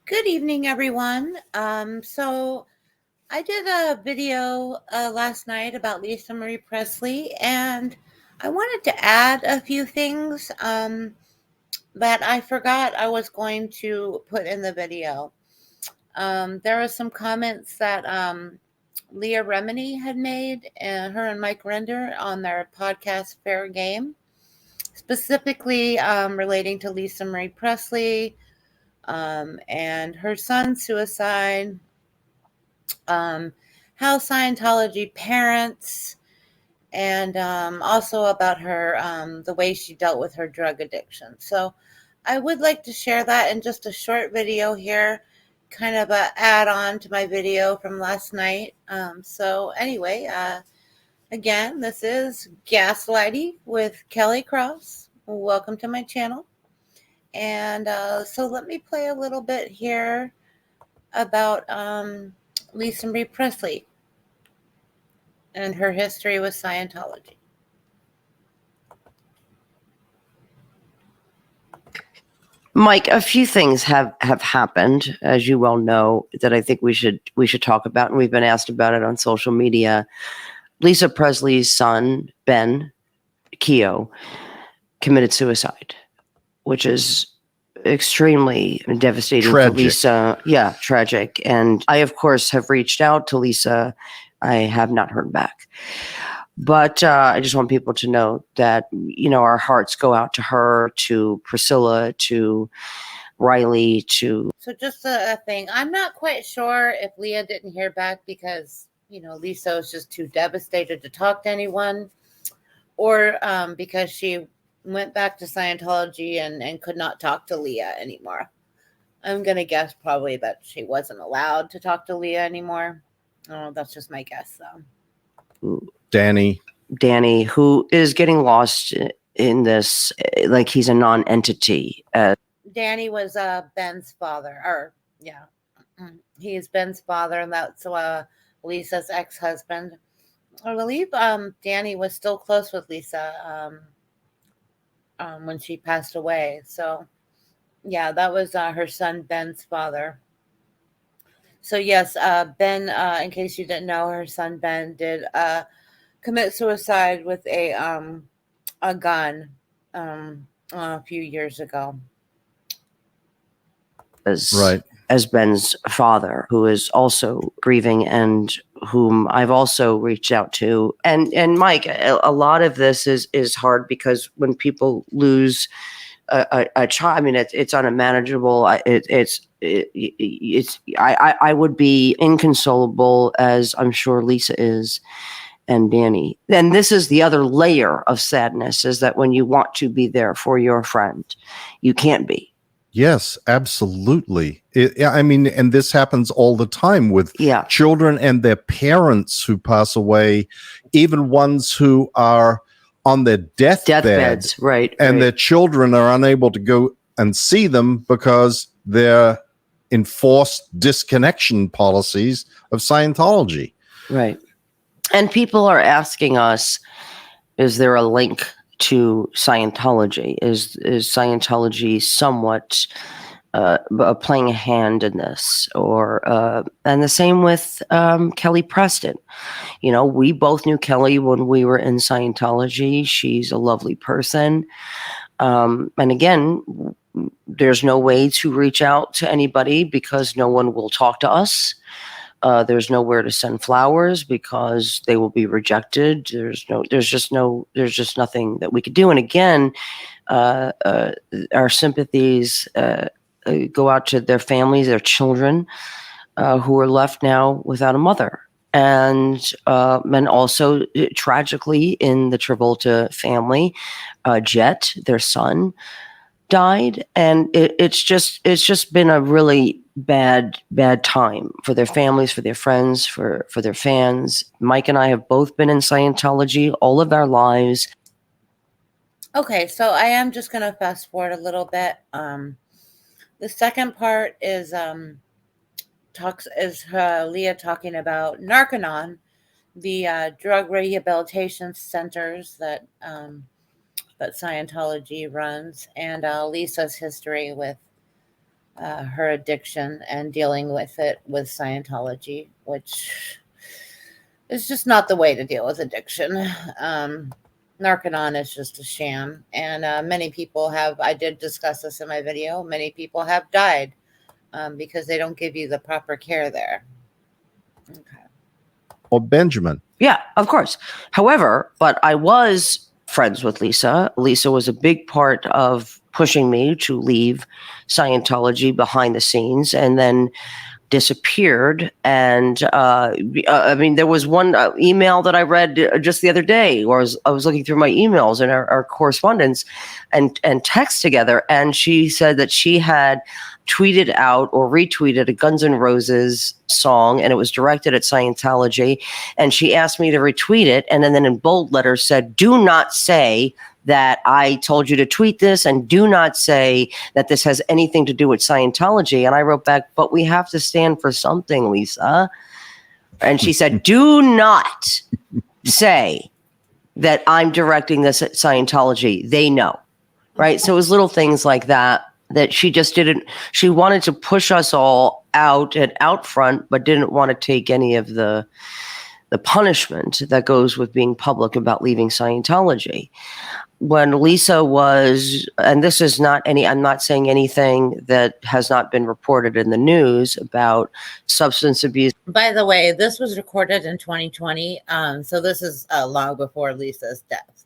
Good evening, everyone. So I did a video last night about Lisa Marie Presley, and I wanted to add a few things that I forgot I was going to put in the video. There were some comments that Leah Remini had made, her and Mike Render, on their podcast Fair Game, specifically relating to Lisa Marie Presley, and her son's suicide, how Scientology parents, and also about her, the way she dealt with her drug addiction. So I would like to share that in just a short video here, kind of a add-on to my video from last night. So anyway, again, this is Gaslighty with Kelly Cross. Welcome to my channel. And so let me play a little bit here about Lisa Marie Presley and her history with Scientology. Mike, a few things have happened, as you well know, that I think we should talk about, and we've been asked about it on social media. Lisa Presley's son, Ben Keogh, committed suicide, which is extremely devastating for Lisa. Yeah, tragic. And I, of course, have reached out to Lisa. I have not heard back. But I just want people to know that, our hearts go out to her, to Priscilla, to Riley, to... So just a thing. I'm not quite sure if Leah didn't hear back because, Lisa was just too devastated to talk to anyone, or because she went back to Scientology and could not talk to Leah anymore. I'm going to guess probably that she wasn't allowed to talk to Leah anymore. Oh, that's just my guess, though. Danny, who is getting lost in this, like he's a non-entity. Danny was Ben's father, or yeah, he is Ben's father, and that's Lisa's ex-husband. I believe Danny was still close with Lisa when she passed away. So yeah, that was her son Ben's father. So yes, Ben, in case you didn't know, her son Ben did commit suicide with a gun a few years ago. As Ben's father, who is also grieving and whom I've also reached out to. And Mike, a lot of this is hard because when people lose a child, I mean, it's unmanageable. I would be inconsolable, as I'm sure Lisa is, and Danny. And this is the other layer of sadness, is that when you want to be there for your friend, you can't be. Yes, absolutely. And this happens all the time with children and their parents who pass away, even ones who are on their deathbeds, right? And their children are unable to go and see them because they're enforced disconnection policies of Scientology. Right. And people are asking us, is there a link to Scientology? Is Scientology somewhat playing a hand in this? Or and the same with Kelly Preston. We both knew Kelly when we were in Scientology. She's a lovely person. And again, there's no way to reach out to anybody because no one will talk to us. There's nowhere to send flowers because they will be rejected. There's just nothing that we could do. And again, our sympathies go out to their families, their children, who are left now without a mother. And also tragically in the Travolta family, Jet, their son, died, and it's just been a really bad time for their families, for their friends, for their fans. Mike and I have both been in Scientology all of our lives. Okay, so I am just going to fast forward a little bit. The second part is Leah talking about Narconon, the drug rehabilitation centers that Scientology runs, and Lisa's history with her addiction and dealing with it with Scientology, which is just not the way to deal with addiction. Narconon is just a sham. And many people have, I did discuss this in my video, many people have died because they don't give you the proper care there. Okay. Or Benjamin. Yeah, of course. However, but I was friends with Lisa. Lisa was a big part of pushing me to leave Scientology behind the scenes, and then disappeared. And I mean, there was one email that I read just the other day, or I was looking through my emails and our correspondence and text together, and she said that she had tweeted out or retweeted a Guns N' Roses song, and it was directed at Scientology, and she asked me to retweet it, and then in bold letters said, "Do not say that I told you to tweet this, and do not say that this has anything to do with Scientology." And I wrote back, "But we have to stand for something, Lisa." And she said, "Do not say that I'm directing this at Scientology. They know." Right? So it was little things like that she just didn't, she wanted to push us all out and out front, but didn't want to take any of the punishment that goes with being public about leaving Scientology. When Lisa was, and this is not I'm not saying anything that has not been reported in the news about substance abuse. By the way, this was recorded in 2020. So this is long before Lisa's death.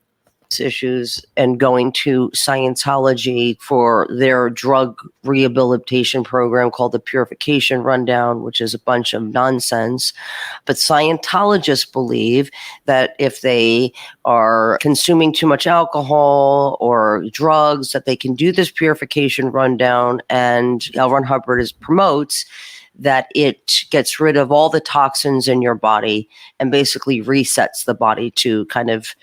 Issues and going to Scientology for their drug rehabilitation program called the Purification Rundown, which is a bunch of nonsense. But Scientologists believe that if they are consuming too much alcohol or drugs, that they can do this Purification Rundown, and L. Ron Hubbard promotes that it gets rid of all the toxins in your body and basically resets the body to kind of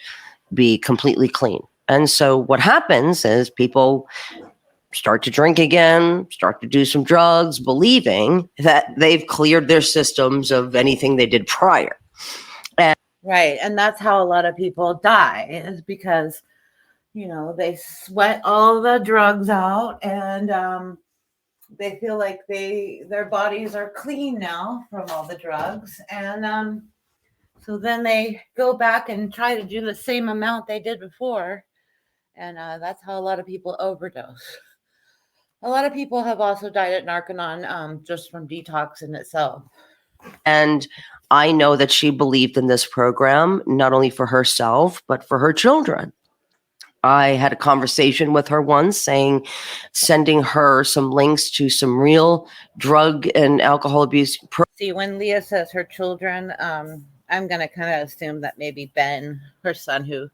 be completely clean. And so what happens is people start to drink again, start to do some drugs, believing that they've cleared their systems of anything they did prior. Right. And that's how a lot of people die, is because, they sweat all the drugs out, and they feel like their bodies are clean now from all the drugs. And so then they go back and try to do the same amount they did before. And that's how a lot of people overdose. A lot of people have also died at Narconon just from detox in itself. And I know that she believed in this program, not only for herself, but for her children. I had a conversation with her once sending her some links to some real drug and alcohol abuse. See, when Leah says her children, I'm going to kind of assume that maybe Ben, her son who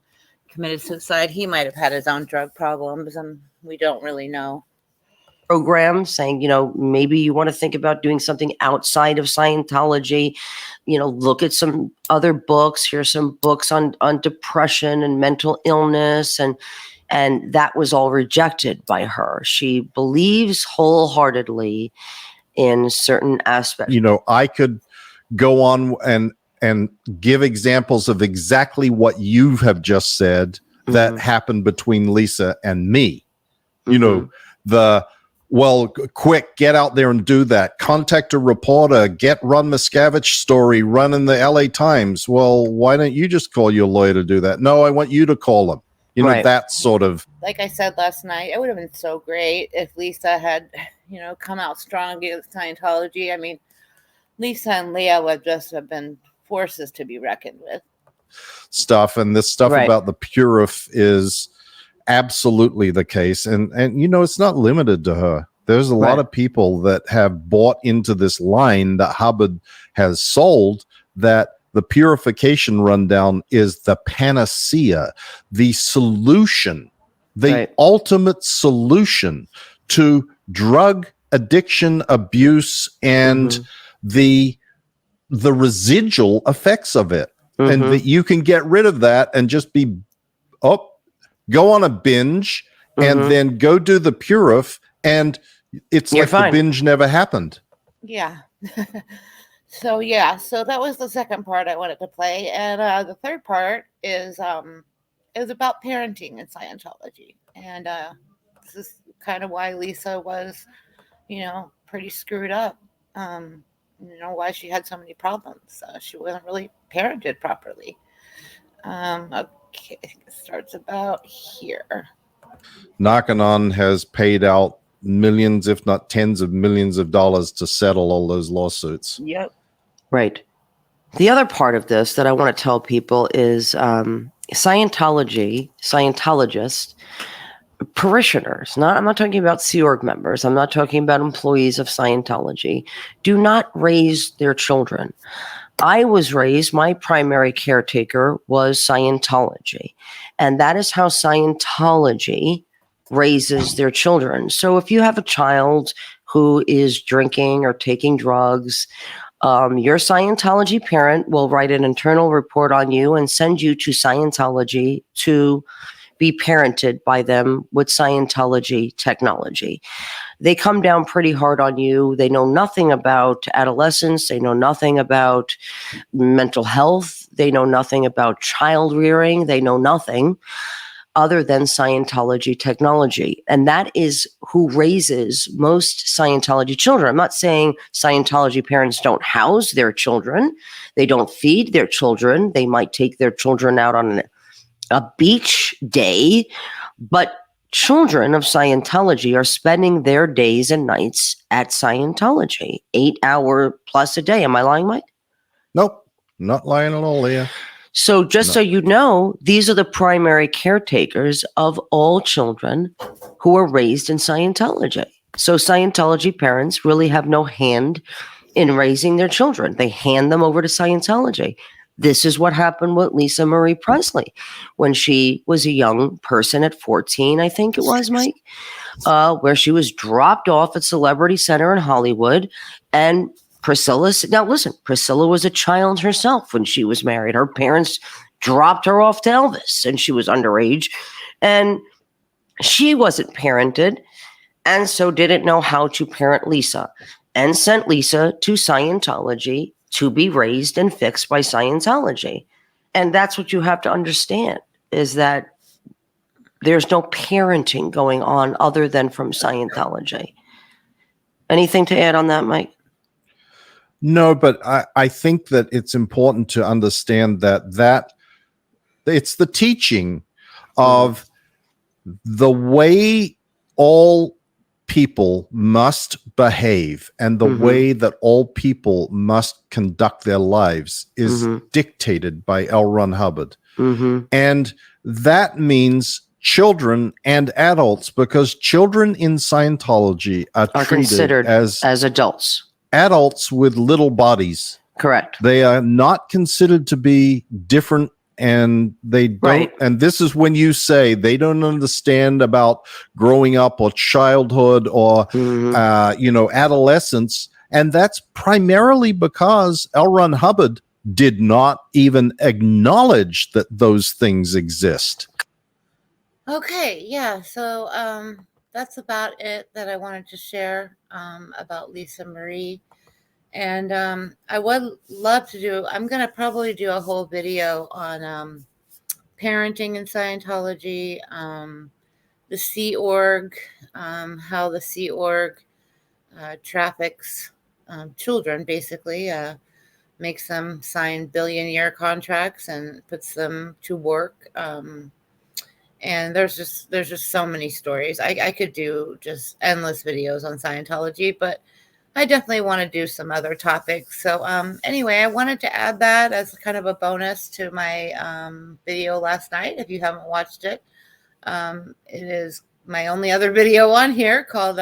committed suicide, he might have had his own drug problems, and we don't really know. Program saying, maybe you want to think about doing something outside of Scientology, look at some other books. Here's some books on depression and mental illness. And that was all rejected by her. She believes wholeheartedly in certain aspects. I could go on and give examples of exactly what you have just said that happened between Lisa and me. Quick, get out there and do that. Contact a reporter, get Ron Miscavige's story, run in the LA Times. Well, why don't you just call your lawyer to do that? No, I want you to call him. Right. That sort of. Like I said last night, it would have been so great if Lisa had, come out strong against Scientology. I mean, Lisa and Leah would just have been forces to be reckoned with. And this stuff about the Purif is absolutely the case. And it's not limited to her. There's a lot of people that have bought into this line that Hubbard has sold, that the Purification Rundown is the panacea, the solution, the ultimate solution to drug addiction, abuse, and the residual effects of it. And that you can get rid of that and just go on a binge and then go do the Purif, and it's like the binge never happened. Yeah. So that was the second part I wanted to play. And the third part is about parenting in Scientology. And this is kind of why Lisa was pretty screwed up. Why she had so many problems. She wasn't really parented properly. Okay, it starts about here. Narconon has paid out millions, if not tens of millions of dollars to settle all those lawsuits. Yep. Right. The other part of this that I want to tell people is Scientologists, parishioners. I'm not talking about Sea Org members. I'm not talking about employees of Scientology. Do not raise their children. I was raised, my primary caretaker was Scientology. And that is how Scientology raises their children. So if you have a child who is drinking or taking drugs, your Scientology parent will write an internal report on you and send you to Scientology to be parented by them with Scientology technology. They come down pretty hard on you. They know nothing about adolescence. They know nothing about mental health. They know nothing about child rearing. They know nothing other than Scientology technology. And that is who raises most Scientology children. I'm not saying Scientology parents don't house their children. They don't feed their children. They might take their children out on a beach day, but children of Scientology are spending their days and nights at Scientology, 8 hour plus a day. Am I lying, Mike? Nope, not lying at all, Leah. So just so you know, these are the primary caretakers of all children who are raised in Scientology. So Scientology parents really have no hand in raising their children. They hand them over to Scientology. This is what happened with Lisa Marie Presley when she was a young person at 14, I think it was, Mike, where she was dropped off at Celebrity Center in Hollywood. And Priscilla was a child herself when she was married. Her parents dropped her off to Elvis and she was underage and she wasn't parented and so didn't know how to parent Lisa and sent Lisa to Scientology to be raised and fixed by Scientology. And that's what you have to understand, is that there's no parenting going on other than from Scientology. Anything to add on that, Mike? No, but I think that it's important to understand that it's the teaching of the way all people must behave and the way that all people must conduct their lives is dictated by L. Ron Hubbard. And that means children and adults, because children in Scientology are treated considered as adults. Adults with little bodies. Correct. They are not considered to be different, and they don't. Right. And this is when you say they don't understand about growing up or childhood or adolescence, and that's primarily because L. Ron Hubbard did not even acknowledge that those things exist. Okay, yeah. So that's about it that I wanted to share about Lisa Marie. And I would love to do, I'm going to probably do a whole video on parenting in Scientology, the Sea Org, how the Sea Org traffics children, basically, makes them sign billion-year contracts and puts them to work. And there's just so many stories. I could do just endless videos on Scientology, but I definitely want to do some other topics. So anyway, I wanted to add that as kind of a bonus to my video last night. If you haven't watched it, it is my only other video on here called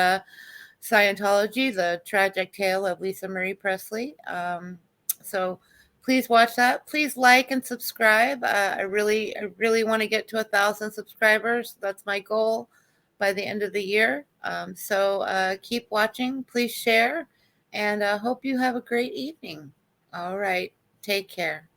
Scientology, the Tragic Tale of Lisa Marie Presley. So please watch that. Please like and subscribe. I really want to get to 1,000 subscribers. That's my goal by the end of the year. So keep watching. Please share. And I hope you have a great evening. All right. Take care.